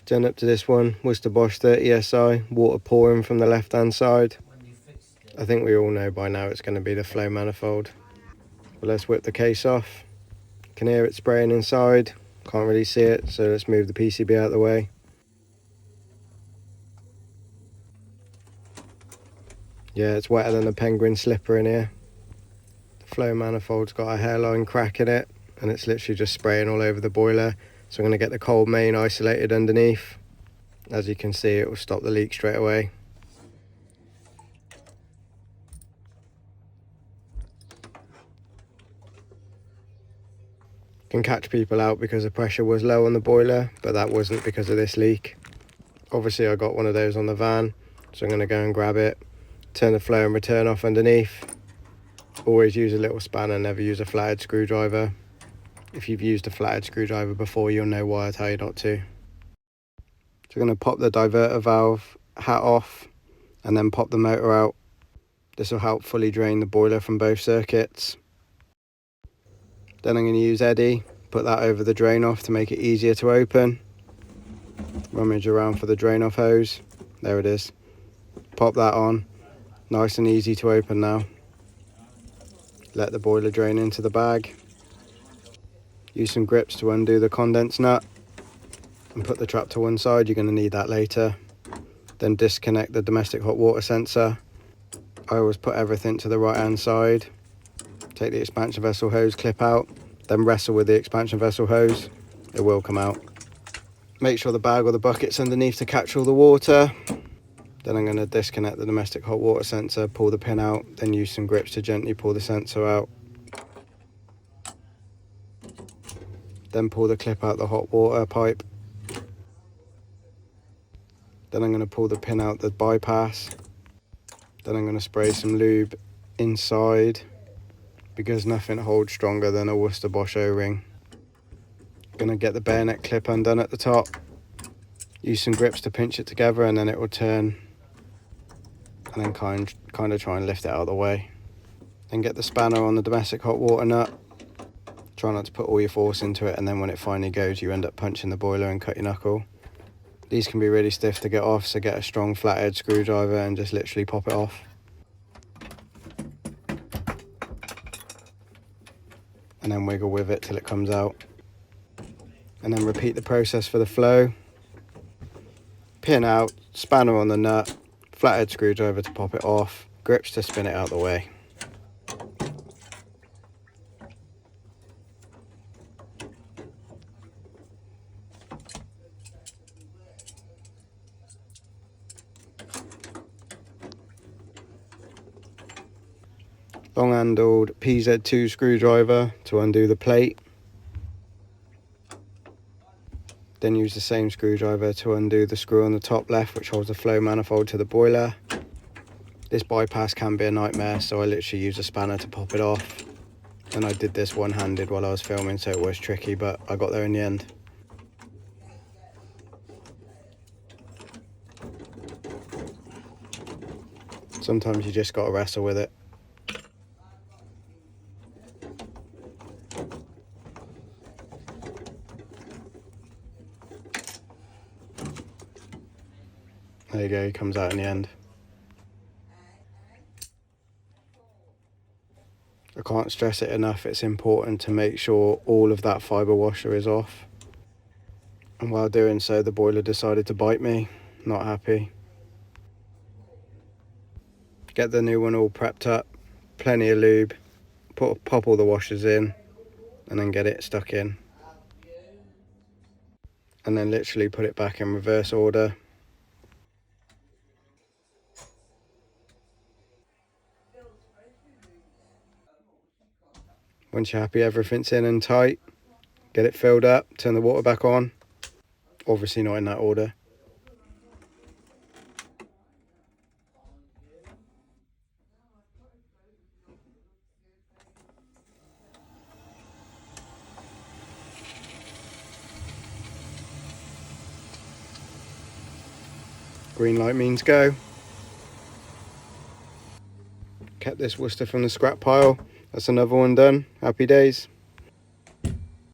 Turn up to this one, Worcester Bosch 30SI, water pouring from the left hand side. I think we all know by now it's going to be the flow manifold. But let's whip the case off. Can hear it spraying inside, can't really see it, so let's move the PCB out of the way. Yeah, it's wetter than a penguin slipper in here. The flow manifold's got a hairline crack in it, and it's literally just spraying all over the boiler. So I'm going to get the cold main isolated underneath. As you can see, it will stop the leak straight away. Can catch people out because the pressure was low on the boiler, but that wasn't because of this leak. Obviously I got one of those on the van, so I'm going to go and grab it, turn the flow and return off underneath. Always use a little spanner, never use a flathead screwdriver. If you've used a flathead screwdriver before, you'll know why I tell you not to. So I'm going to pop the diverter valve hat off and then pop the motor out. This will help fully drain the boiler from both circuits. Then I'm going to use Eddy, put that over the drain off to make it easier to open. Rummage around for the drain off hose. There it is. Pop that on. Nice and easy to open now. Let the boiler drain into the bag. Use some grips to undo the condense nut and put the trap to one side. You're going to need that later. Then disconnect the domestic hot water sensor. I always put everything to the right hand side. Take the expansion vessel hose clip out, then wrestle with the expansion vessel hose. It will come out. Make sure the bag or the bucket's underneath to catch all the water. Then I'm going to disconnect the domestic hot water sensor, pull the pin out, then use some grips to gently pull the sensor out. Then pull the clip out the hot water pipe. Then I'm going to pull the pin out the bypass. Then I'm going to spray some lube inside because nothing holds stronger than a Worcester Bosch O-ring. Going to get the bayonet clip undone at the top. Use some grips to pinch it together and then it will turn. And then kind of try and lift it out of the way. Then get the spanner on the domestic hot water nut. Try not to put all your force into it, and then when it finally goes you end up punching the boiler and cut your knuckle. These can be really stiff to get off, so get a strong flathead screwdriver and just literally pop it off. And then wiggle with it till it comes out. And then repeat the process for the flow. Pin out, spanner on the nut, flathead screwdriver to pop it off, grips to spin it out the way. Long handled PZ2 screwdriver to undo the plate. Then use the same screwdriver to undo the screw on the top left which holds the flow manifold to the boiler. This bypass can be a nightmare, so I literally use a spanner to pop it off. And I did this one-handed while I was filming, so it was tricky, but I got there in the end. Sometimes you just got to wrestle with it. There you go, he comes out in the end. I can't stress it enough, it's important to make sure all of that fibre washer is off. And while doing so, the boiler decided to bite me. Not happy. Get the new one all prepped up, plenty of lube, pop all the washers in, and then get it stuck in. And then literally put it back in reverse order. Once you're happy everything's in and tight, get it filled up, turn the water back on. Obviously not in that order. Green light means go. Kept this Worcester from the scrap pile. That's another one done. Happy days.